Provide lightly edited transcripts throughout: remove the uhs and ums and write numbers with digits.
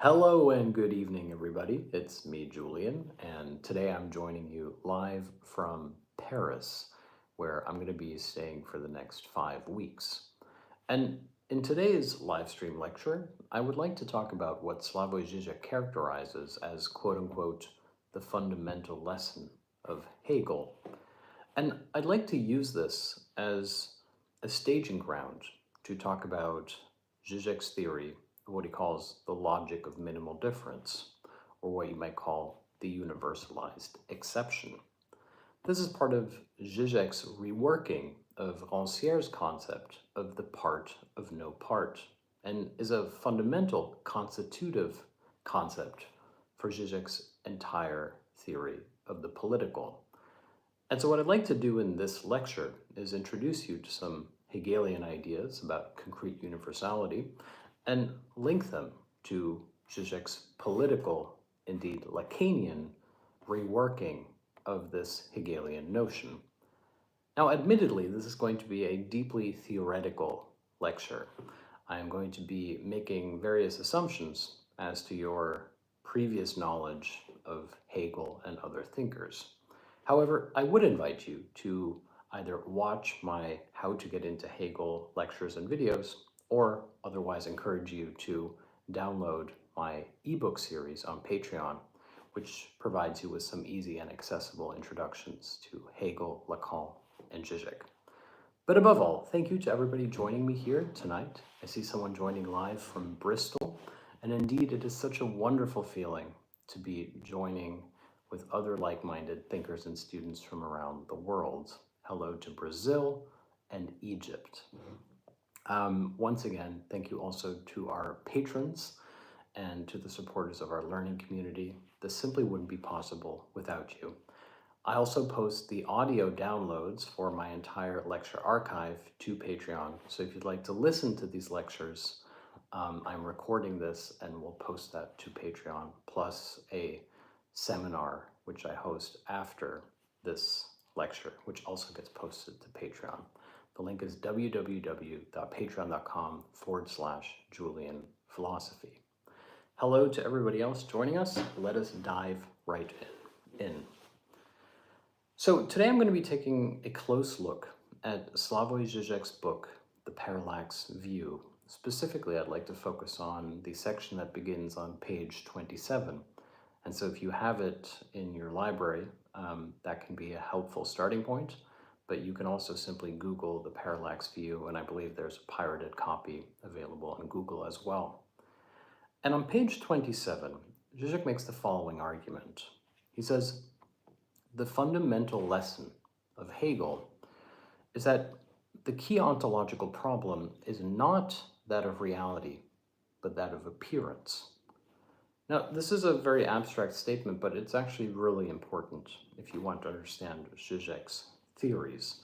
Hello and good evening, everybody. It's me, Julian, and today I'm joining you live from Paris, where I'm going to be staying for the next 5 weeks. And in today's live stream lecture, I would like to talk about what Slavoj Žižek characterizes as quote unquote the fundamental lesson of Hegel. And I'd like to use this as a staging ground to talk about Žižek's theory of what he calls the logic of minimal difference, or what you might call the universalized exception. This is part of Žižek's reworking of Rancière's concept of the part of no part, and is a fundamental constitutive concept for Žižek's entire theory of the political. And so what I'd like to do in this lecture is introduce you to some Hegelian ideas about concrete universality and link them to Žižek's political, indeed Lacanian, reworking of this Hegelian notion. Now, admittedly, this is going to be a deeply theoretical lecture. I am going to be making various assumptions as to your previous knowledge of Hegel and other thinkers. However, I would invite you to either watch my How to Get into Hegel lectures and videos, or otherwise encourage you to download my ebook series on Patreon, which provides you with some easy and accessible introductions to Hegel, Lacan, and Žižek. But above all, thank you to everybody joining me here tonight. I see someone joining live from Bristol, and indeed it is such a wonderful feeling to be joining with other like-minded thinkers and students from around the world. Hello to Brazil and Egypt. Once again, thank you also to our patrons and to the supporters of our learning community. This simply wouldn't be possible without you. I also post the audio downloads for my entire lecture archive to Patreon. So if you'd like to listen to these lectures, I'm recording this and we'll post that to Patreon, plus a seminar which I host after this lecture, which also gets posted to Patreon. The link is www.patreon.com/Julian Philosophy. Hello to everybody else joining us. Let us dive right in. So today I'm going to be taking a close look at Slavoj Žižek's book, The Parallax View. Specifically, I'd like to focus on the section that begins on page 27. And so if you have it in your library, that can be a helpful starting point. But you can also simply Google the Parallax View, and I believe there's a pirated copy available on Google as well. And on page 27, Žižek makes the following argument. He says, the fundamental lesson of Hegel is that the key ontological problem is not that of reality, but that of appearance. Now, this is a very abstract statement, but it's actually really important if you want to understand Žižek's theories.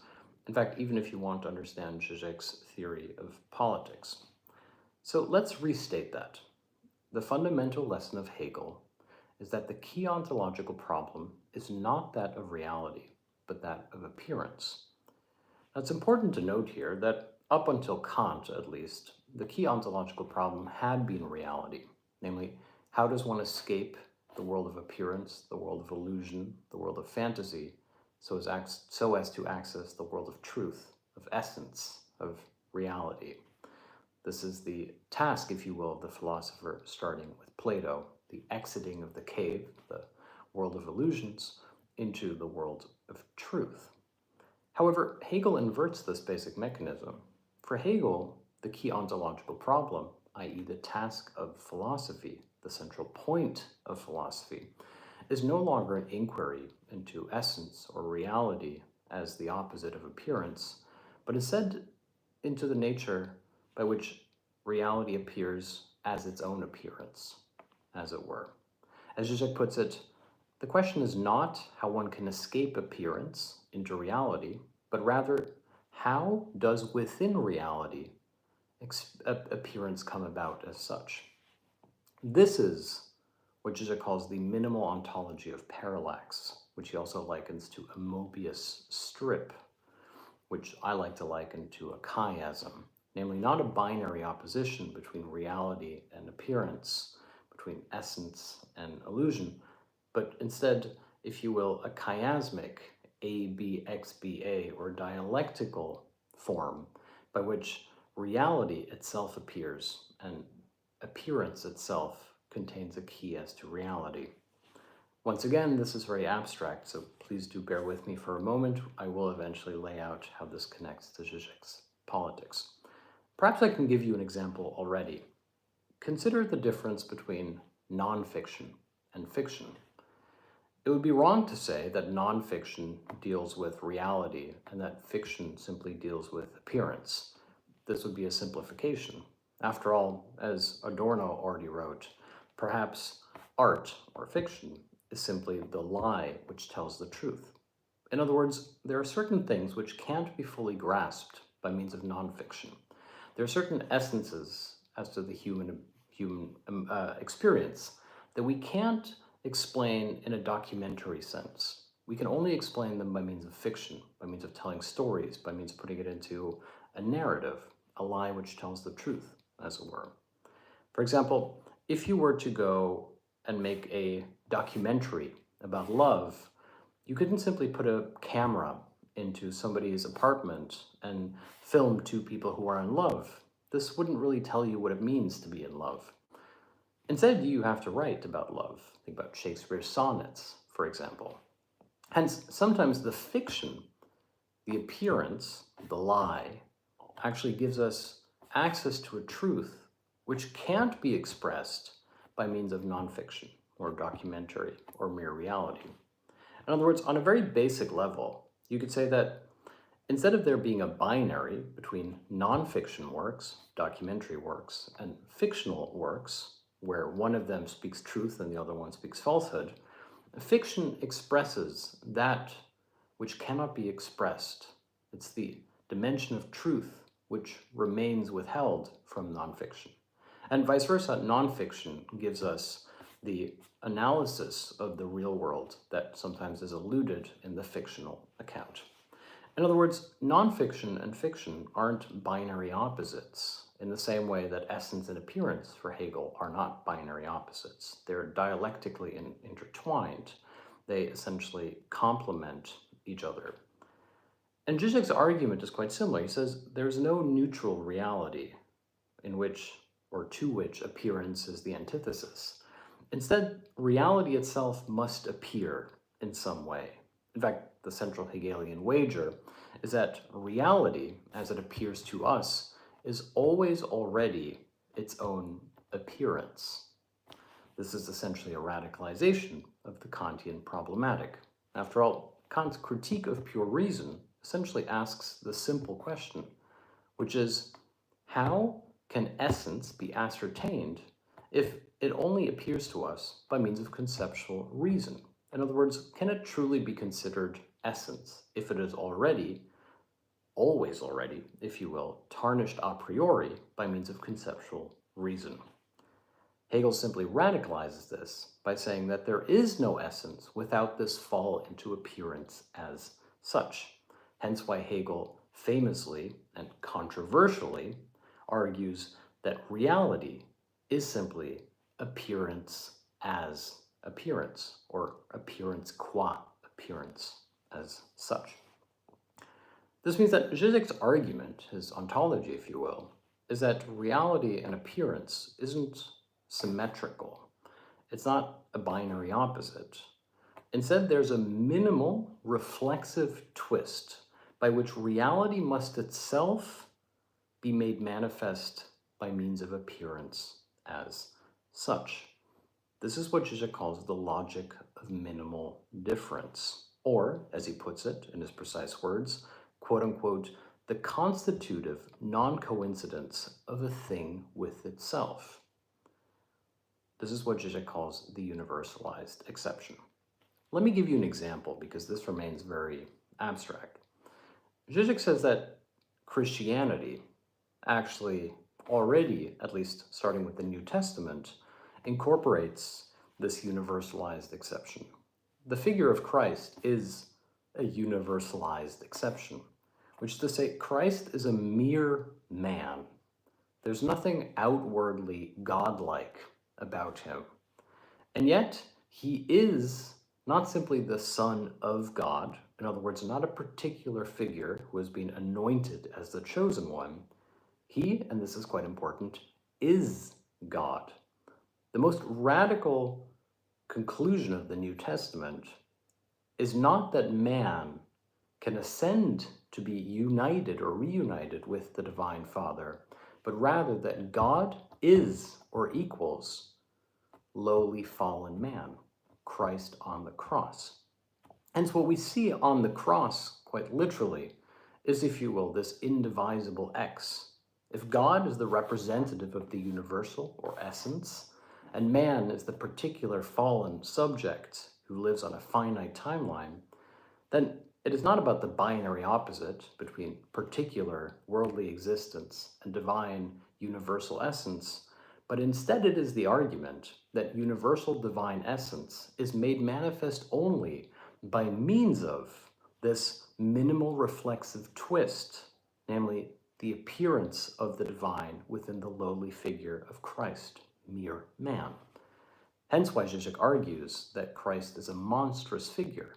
In fact, even if you want to understand Žižek's theory of politics. So let's restate that. The fundamental lesson of Hegel is that the key ontological problem is not that of reality, but that of appearance. Now, it's important to note here that up until Kant, at least, the key ontological problem had been reality, namely, how does one escape the world of appearance, the world of illusion, the world of fantasy, so as to access the world of truth, of essence, of reality. This is the task, if you will, of the philosopher, starting with Plato, the exiting of the cave, the world of illusions, into the world of truth. However, Hegel inverts this basic mechanism. For Hegel, the key ontological problem, i.e. the task of philosophy, the central point of philosophy, is no longer an inquiry into essence or reality as the opposite of appearance, but instead into the nature by which reality appears as its own appearance, as it were. As Žižek puts it, the question is not how one can escape appearance into reality, but rather how does within reality appearance come about as such. This is what Žižek calls the minimal ontology of parallax, which he also likens to a Mobius strip, which I like to liken to a chiasm, namely not a binary opposition between reality and appearance, but between essence and illusion, but instead, if you will, a chiasmic A, B, X, B, A, or dialectical form by which reality itself appears and appearance itself contains a key as to reality. Once again, this is very abstract, so please do bear with me for a moment. I will eventually lay out how this connects to Žižek's politics. Perhaps I can give you an example already. Consider the difference between nonfiction and fiction. It would be wrong to say that nonfiction deals with reality and that fiction simply deals with appearance. This would be a simplification. After all, as Adorno already wrote, perhaps art or fiction is simply the lie which tells the truth. In other words, there are certain things which can't be fully grasped by means of nonfiction. There are certain essences as to the human experience that we can't explain in a documentary sense. We can only explain them by means of fiction, by means of telling stories, by means of putting it into a narrative, a lie which tells the truth, as it were. For example, if you were to go and make a documentary about love, you couldn't simply put a camera into somebody's apartment and film two people who are in love. This wouldn't really tell you what it means to be in love. Instead, you have to write about love. Think about Shakespeare's sonnets, for example. Hence, sometimes the fiction, the appearance, the lie, actually gives us access to a truth which can't be expressed by means of nonfiction or documentary or mere reality. In other words, on a very basic level, you could say that instead of there being a binary between nonfiction works, documentary works, and fictional works, where one of them speaks truth and the other one speaks falsehood, fiction expresses that which cannot be expressed. It's the dimension of truth which remains withheld from nonfiction. And vice versa, nonfiction gives us the analysis of the real world that sometimes is eluded in the fictional account. In other words, nonfiction and fiction aren't binary opposites in the same way that essence and appearance for Hegel are not binary opposites. They're dialectically intertwined. They essentially complement each other. And Žižek's argument is quite similar. He says there's no neutral reality in which or to which appearance is the antithesis. Instead, reality itself must appear in some way. In fact, the central Hegelian wager is that reality, as it appears to us, is always already its own appearance. This is essentially a radicalization of the Kantian problematic. After all, Kant's critique of pure reason essentially asks the simple question, which is, how can essence be ascertained if it only appears to us by means of conceptual reason? In other words, can it truly be considered essence if it is already, always already, if you will, tarnished a priori by means of conceptual reason? Hegel simply radicalizes this by saying that there is no essence without this fall into appearance as such. Hence why Hegel famously and controversially argues that reality is simply appearance as appearance, or appearance qua appearance as such. This means that Žižek's argument, his ontology, if you will, is that reality and appearance isn't symmetrical. It's not a binary opposite. Instead, there's a minimal reflexive twist by which reality must itself be made manifest by means of appearance as such. This is what Žižek calls the logic of minimal difference, or, as he puts it in his precise words, quote unquote, the constitutive non-coincidence of a thing with itself. This is what Žižek calls the universalized exception. Let me give you an example because this remains very abstract. Žižek says that Christianity actually already, at least starting with the New Testament, incorporates this universalized exception. The figure of Christ is a universalized exception, which is to say Christ is a mere man. There's nothing outwardly godlike about him. And yet, he is not simply the Son of God, in other words, not a particular figure who has been anointed as the chosen one. He, and this is quite important, is God. The most radical conclusion of the New Testament is not that man can ascend to be united or reunited with the Divine Father, but rather that God is or equals lowly fallen man, Christ on the cross. Hence, what we see on the cross, quite literally, is, if you will, this indivisible X. If God is the representative of the universal or essence, and man is the particular fallen subject who lives on a finite timeline, then it is not about the binary opposite between particular worldly existence and divine universal essence, but instead it is the argument that universal divine essence is made manifest only by means of this minimal reflexive twist, namely the appearance of the divine within the lowly figure of Christ, mere man. Hence why Žižek argues that Christ is a monstrous figure.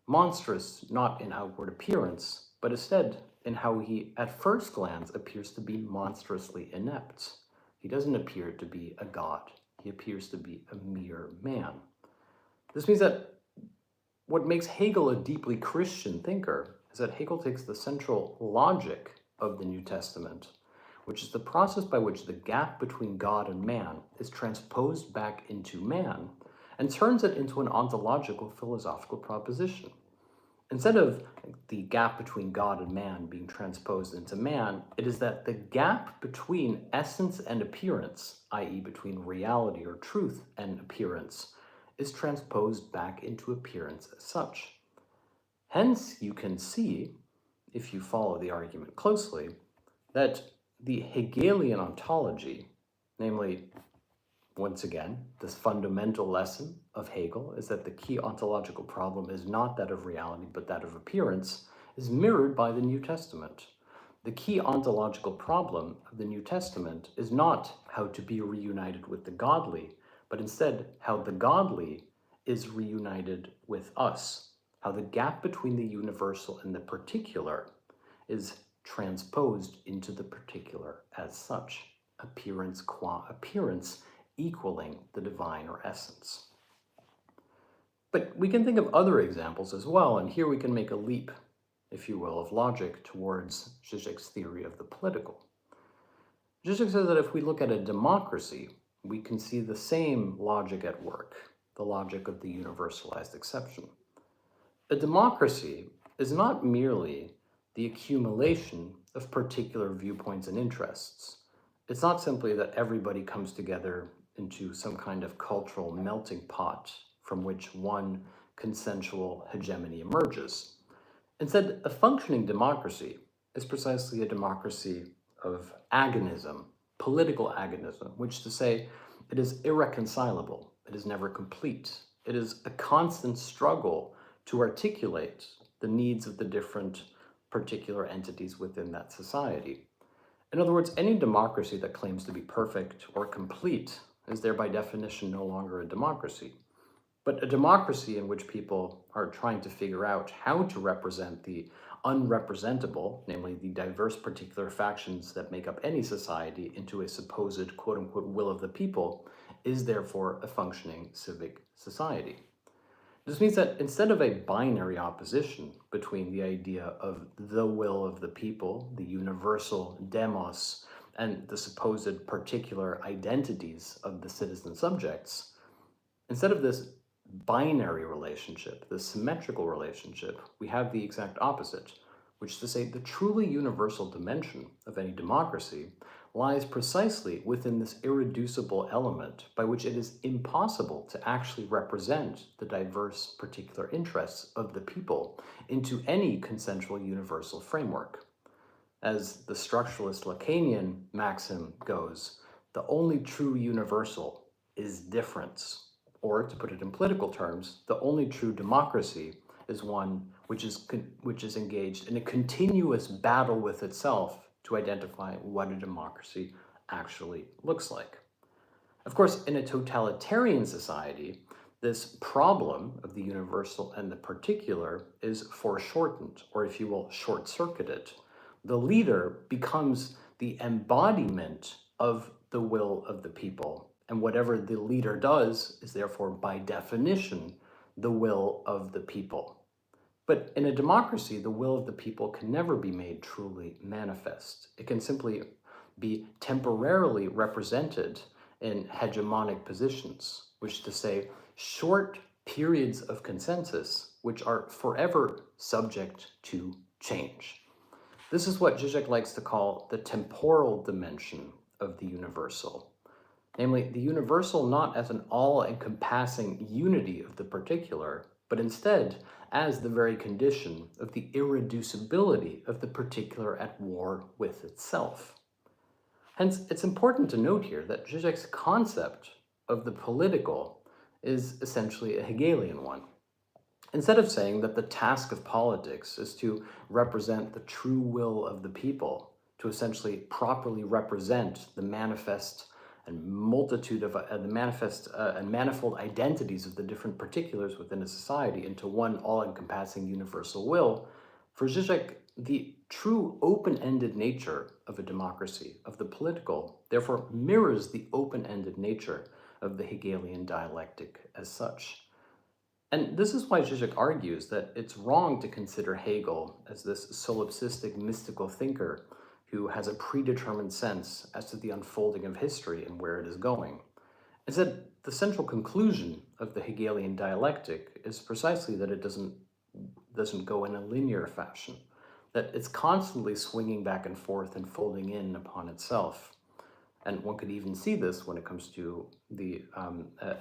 Monstrous not in outward appearance, but instead in how he at first glance appears to be monstrously inept. He doesn't appear to be a god. He appears to be a mere man. This means that what makes Hegel a deeply Christian thinker is that Hegel takes the central logic of the New Testament, which is the process by which the gap between God and man is transposed back into man, and turns it into an ontological philosophical proposition. Instead of the gap between God and man being transposed into man, it is that the gap between essence and appearance, i.e. between reality or truth and appearance, is transposed back into appearance as such. Hence, you can see, if you follow the argument closely, that the Hegelian ontology, namely, once again, this fundamental lesson of Hegel is that the key ontological problem is not that of reality, but that of appearance, is mirrored by the New Testament. The key ontological problem of the New Testament is not how to be reunited with the godly, but instead how the godly is reunited with us, how the gap between the universal and the particular is transposed into the particular as such, appearance qua appearance, equaling the divine or essence. But we can think of other examples as well, and here we can make a leap, if you will, of logic towards Žižek's theory of the political. Žižek says that if we look at a democracy, we can see the same logic at work, the logic of the universalized exception. A democracy is not merely the accumulation of particular viewpoints and interests. It's not simply that everybody comes together into some kind of cultural melting pot from which one consensual hegemony emerges. Instead, a functioning democracy is precisely a democracy of agonism, political agonism, which is to say it is irreconcilable, it is never complete, it is a constant struggle to articulate the needs of the different particular entities within that society. In other words, any democracy that claims to be perfect or complete is there by definition no longer a democracy. But a democracy in which people are trying to figure out how to represent the unrepresentable, namely the diverse particular factions that make up any society, into a supposed quote-unquote will of the people, is therefore a functioning civic society. This means that instead of a binary opposition between the idea of the will of the people, the universal demos, and the supposed particular identities of the citizen subjects, instead of this binary relationship, the symmetrical relationship, we have the exact opposite, which is to say the truly universal dimension of any democracy lies precisely within this irreducible element by which it is impossible to actually represent the diverse particular interests of the people into any consensual universal framework. As the structuralist Lacanian maxim goes, the only true universal is difference. Or, to put it in political terms, the only true democracy is one which is engaged in a continuous battle with itself to identify what a democracy actually looks like. Of course, in a totalitarian society, this problem of the universal and the particular is foreshortened, or if you will, short-circuited. The leader becomes the embodiment of the will of the people, and whatever the leader does is therefore, by definition, the will of the people. But in a democracy, the will of the people can never be made truly manifest. It can simply be temporarily represented in hegemonic positions, which is to say, short periods of consensus which are forever subject to change. This is what Žižek likes to call the temporal dimension of the universal. Namely, the universal not as an all-encompassing unity of the particular, but instead as the very condition of the irreducibility of the particular at war with itself. Hence, it's important to note here that Žižek's concept of the political is essentially a Hegelian one. Instead of saying that the task of politics is to represent the true will of the people, to essentially properly represent the manifest and multitude of the manifest and manifold identities of the different particulars within a society into one all-encompassing universal will, for Žižek, the true open-ended nature of a democracy, of the political, therefore mirrors the open-ended nature of the Hegelian dialectic as such. And this is why Žižek argues that it's wrong to consider Hegel as this solipsistic mystical thinker who has a predetermined sense as to the unfolding of history and where it is going. Instead, the central conclusion of the Hegelian dialectic is precisely that it doesn't go in a linear fashion, that it's constantly swinging back and forth and folding in upon itself. And one could even see this when it comes to the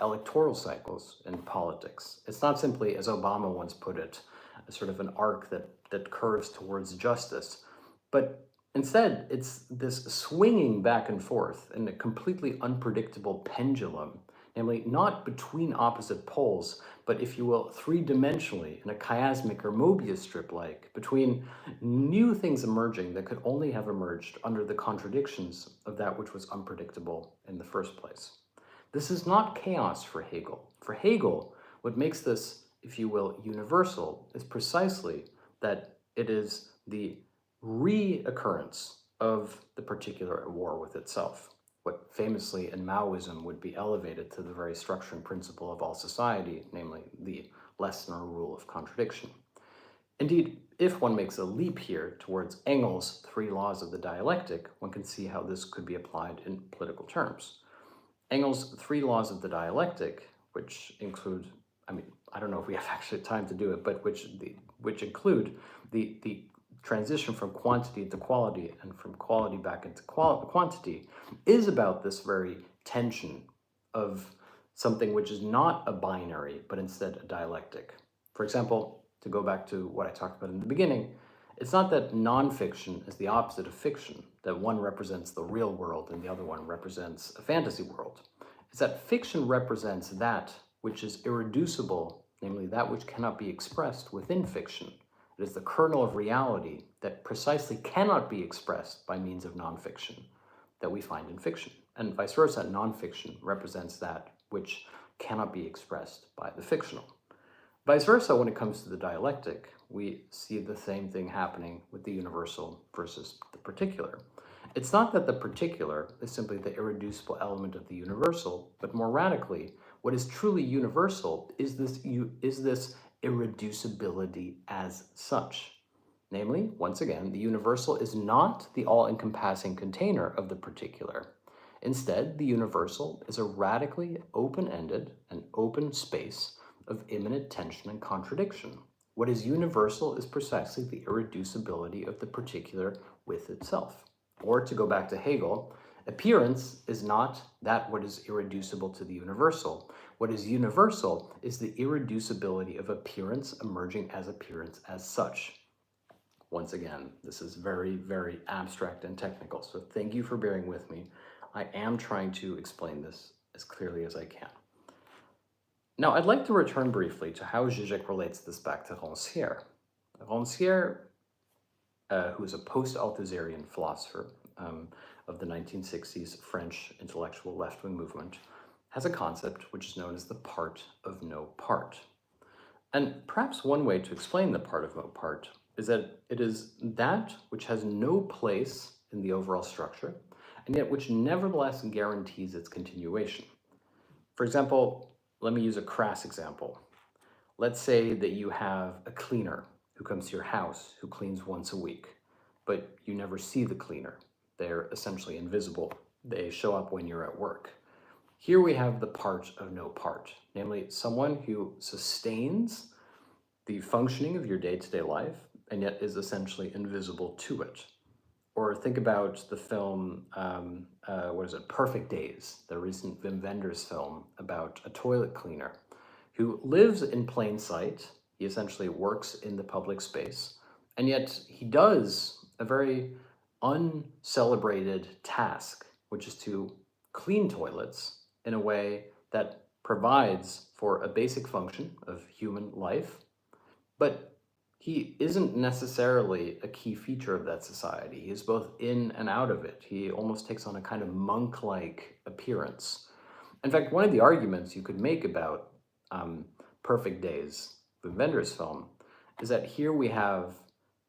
electoral cycles in politics. It's not simply, as Obama once put it, a sort of an arc that curves towards justice, but instead, it's this swinging back and forth in a completely unpredictable pendulum, namely not between opposite poles, but if you will, three-dimensionally in a chiasmic or Mobius strip-like, between new things emerging that could only have emerged under the contradictions of that which was unpredictable in the first place. This is not chaos for Hegel. For Hegel, what makes this, if you will, universal is precisely that it is the reoccurrence of the particular at war with itself, what famously in Maoism would be elevated to the very structure and principle of all society, namely the lesson or rule of contradiction. Indeed, if one makes a leap here towards Engel's three laws of the dialectic, one can see how this could be applied in political terms. Engel's three laws of the dialectic, which include, I don't know if we have actually time to do it, but which include the transition from quantity to quality and from quality back into quantity, is about this very tension of something which is not a binary, but instead a dialectic. For example, to go back to what I talked about in the beginning, it's not that nonfiction is the opposite of fiction, that one represents the real world and the other one represents a fantasy world. It's that fiction represents that which is irreducible, namely that which cannot be expressed within fiction. It is the kernel of reality that precisely cannot be expressed by means of nonfiction that we find in fiction. And vice versa, nonfiction represents that which cannot be expressed by the fictional. Vice versa, when it comes to the dialectic, we see the same thing happening with the universal versus the particular. It's not that the particular is simply the irreducible element of the universal, but more radically, what is truly universal is this irreducibility as such. Namely, once again, the universal is not the all-encompassing container of the particular. Instead, the universal is a radically open-ended and open space of immanent tension and contradiction. What is universal is precisely the irreducibility of the particular with itself. Or to go back to Hegel, appearance is not that what is irreducible to the universal. What is universal is the irreducibility of appearance emerging as appearance as such. Once again, this is very, very abstract and technical, so thank you for bearing with me. I am trying to explain this as clearly as I can. Now, I'd like to return briefly to how Žižek relates this back to Rancière. Rancière, who is a post-Althusserian philosopher of the 1960s French intellectual left-wing movement, has a concept which is known as the part of no part. And perhaps one way to explain the part of no part is that it is that which has no place in the overall structure, and yet which nevertheless guarantees its continuation. For example, let me use a crass example. Let's say that you have a cleaner who comes to your house who cleans once a week, but you never see the cleaner. They're essentially invisible. They show up when you're at work. Here we have the part of no part, namely someone who sustains the functioning of your day-to-day life and yet is essentially invisible to it. Or think about the film, Perfect Days, the recent Wim Wenders film about a toilet cleaner who lives in plain sight. He essentially works in the public space, and yet he does a very uncelebrated task, which is to clean toilets in a way that provides for a basic function of human life, but he isn't necessarily a key feature of that society. He is both in and out of it. He almost takes on a kind of monk-like appearance. In fact, one of the arguments you could make about Perfect Days, the Wenders film, is that here we have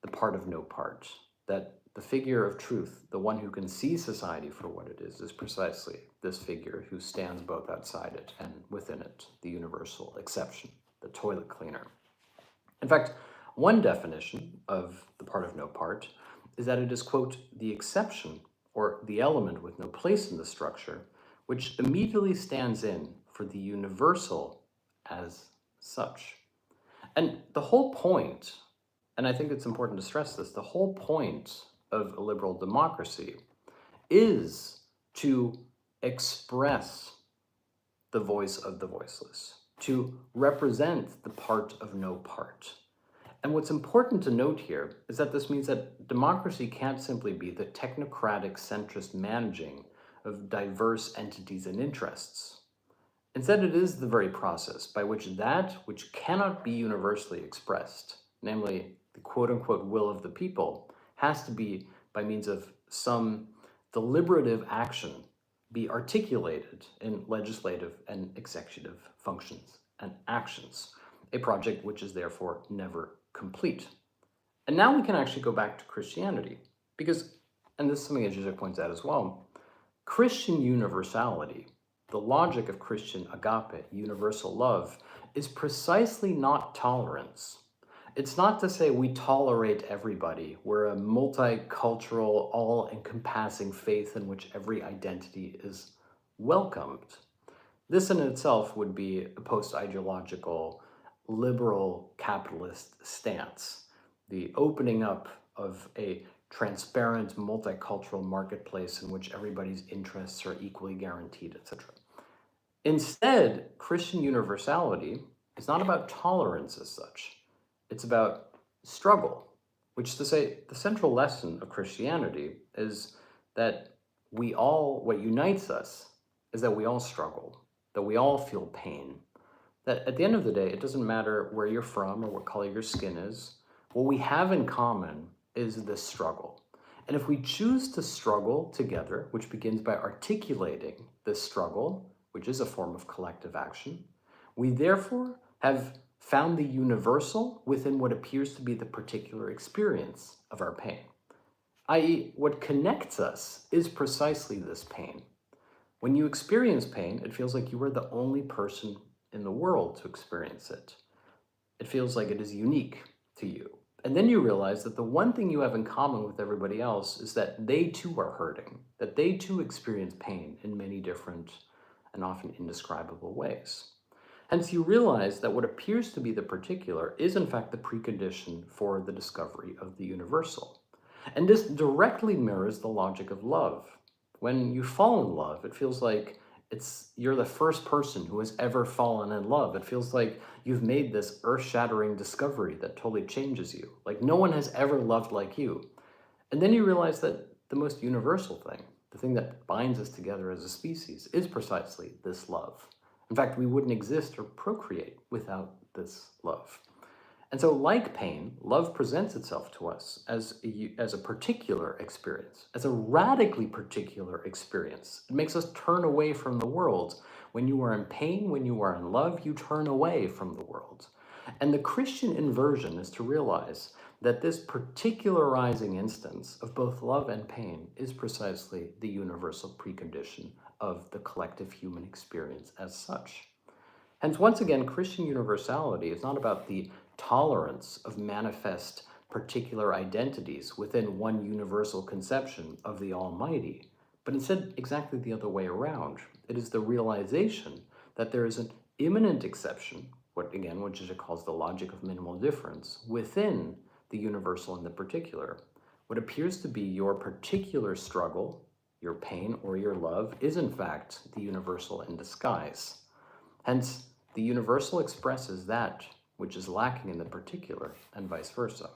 the part of no part, that the figure of truth, the one who can see society for what it is precisely this figure who stands both outside it and within it, the universal exception, the toilet cleaner. In fact, one definition of the part of no part is that it is, quote, the exception or the element with no place in the structure, which immediately stands in for the universal as such. And the whole point, and I think it's important to stress this, the whole point of a liberal democracy is to express the voice of the voiceless, to represent the part of no part. And what's important to note here is that this means that democracy can't simply be the technocratic centrist managing of diverse entities and interests. Instead, it is the very process by which that which cannot be universally expressed, namely the quote-unquote will of the people, has to be, by means of some deliberative action, be articulated in legislative and executive functions and actions, a project which is therefore never complete. And now we can actually go back to Christianity, because, and this is something that Žižek points out as well, Christian universality, the logic of Christian agape, universal love, is precisely not tolerance. It's not to say we tolerate everybody. We're a multicultural, all-encompassing faith in which every identity is welcomed. This in itself would be a post-ideological, liberal capitalist stance, the opening up of a transparent, multicultural marketplace in which everybody's interests are equally guaranteed, etc. Instead, Christian universality is not about tolerance as such. It's about struggle, which is to say, the central lesson of Christianity is that what unites us is that we all struggle, that we all feel pain, that at the end of the day, it doesn't matter where you're from or what color your skin is. What we have in common is this struggle. And if we choose to struggle together, which begins by articulating this struggle, which is a form of collective action, we therefore have found the universal within what appears to be the particular experience of our pain. I.e., what connects us is precisely this pain. When you experience pain, it feels like you are the only person in the world to experience it. It feels like it is unique to you. And then you realize that the one thing you have in common with everybody else is that they too are hurting, that they too experience pain in many different and often indescribable ways. Hence, you realize that what appears to be the particular is in fact the precondition for the discovery of the universal. And this directly mirrors the logic of love. When you fall in love, it feels like you're the first person who has ever fallen in love. It feels like you've made this earth-shattering discovery that totally changes you. Like no one has ever loved like you. And then you realize that the most universal thing, the thing that binds us together as a species, is precisely this love. In fact, we wouldn't exist or procreate without this love. And so like pain, love presents itself to us as a particular experience, as a radically particular experience. It makes us turn away from the world When you are in pain, when you are in love, you turn away from the world. And the Christian inversion is to realize that this particularizing instance of both love and pain is precisely the universal precondition of the collective human experience as such. Hence, once again, Christian universality is not about the tolerance of manifest particular identities within one universal conception of the Almighty, but instead exactly the other way around. It is the realization that there is an immanent exception, what Žižek calls the logic of minimal difference, within the universal and the particular. What appears to be your particular struggle, your pain or your love, is in fact the universal in disguise. Hence, the universal expresses that which is lacking in the particular, and vice versa.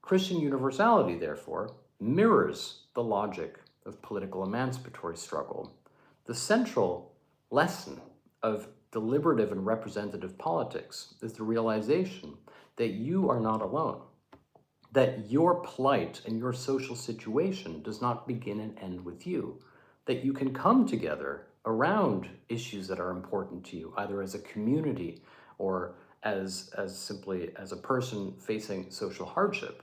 Christian universality, therefore, mirrors the logic of political emancipatory struggle. The central lesson of deliberative and representative politics is the realization that you are not alone, that your plight and your social situation does not begin and end with you, that you can come together around issues that are important to you, either as a community or as simply as a person facing social hardship.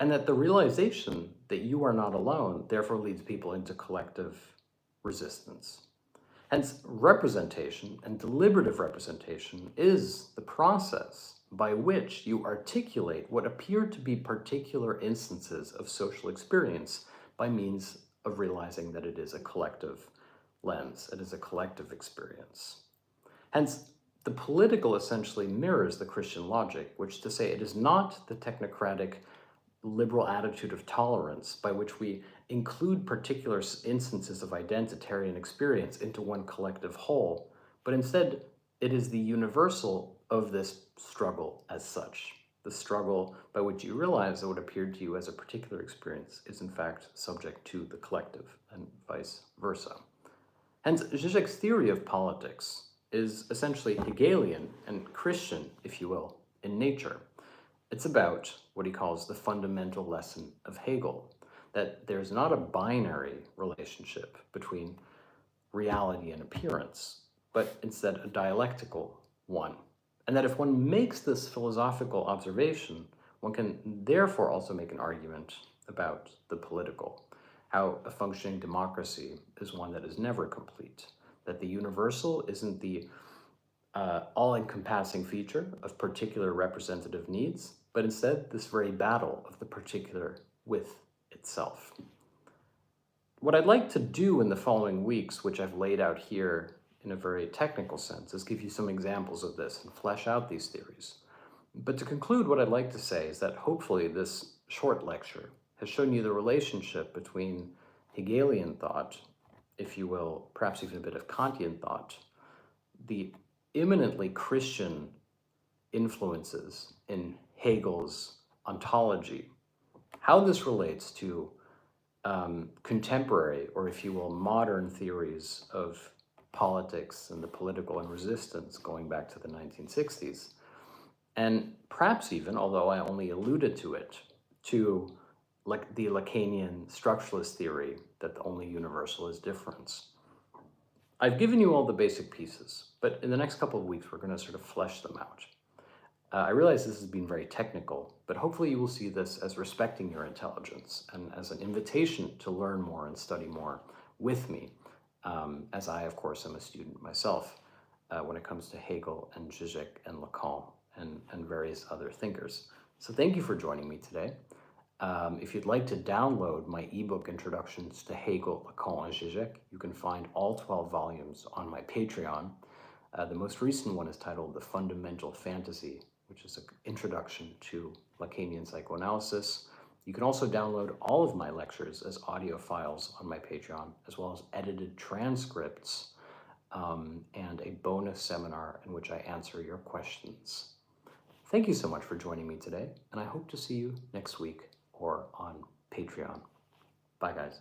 And that the realization that you are not alone therefore leads people into collective resistance. Hence, representation and deliberative representation is the process by which you articulate what appear to be particular instances of social experience by means of realizing that it is a collective lens, it is a collective experience. Hence, the political essentially mirrors the Christian logic, which is to say it is not the technocratic liberal attitude of tolerance by which we include particular instances of identitarian experience into one collective whole, but instead it is the universal of this struggle as such, the struggle by which you realize that what appeared to you as a particular experience is in fact subject to the collective, and vice versa. Hence, Žižek's theory of politics is essentially Hegelian and Christian, if you will, in nature. It's about what he calls the fundamental lesson of Hegel, that there's not a binary relationship between reality and appearance, but instead a dialectical one. And that if one makes this philosophical observation, one can therefore also make an argument about the political, how a functioning democracy is one that is never complete, that the universal isn't the all-encompassing feature of particular representative needs, but instead this very battle of the particular with itself. What I'd like to do in the following weeks, which I've laid out here in a very technical sense, is give you some examples of this and flesh out these theories. But to conclude, what I'd like to say is that hopefully this short lecture has shown you the relationship between Hegelian thought, if you will, perhaps even a bit of Kantian thought, the eminently Christian influences in Hegel's ontology, how this relates to contemporary, or if you will, modern theories of politics and the political and resistance going back to the 1960s, and perhaps even, although I only alluded to it, to like the Lacanian structuralist theory that the only universal is difference. I've given you all the basic pieces, but in the next couple of weeks, we're going to sort of flesh them out. I realize this has been very technical, but hopefully you will see this as respecting your intelligence and as an invitation to learn more and study more with me, as I, of course, am a student myself when it comes to Hegel and Žižek and Lacan and various other thinkers. So thank you for joining me today. If you'd like to download my ebook Introductions to Hegel, Lacan, and Žižek, you can find all 12 volumes on my Patreon. The most recent one is titled The Fundamental Fantasy, which is an introduction to Lacanian psychoanalysis. You can also download all of my lectures as audio files on my Patreon, as well as edited transcripts and a bonus seminar in which I answer your questions. Thank you so much for joining me today, and I hope to see you next week or on Patreon. Bye, guys.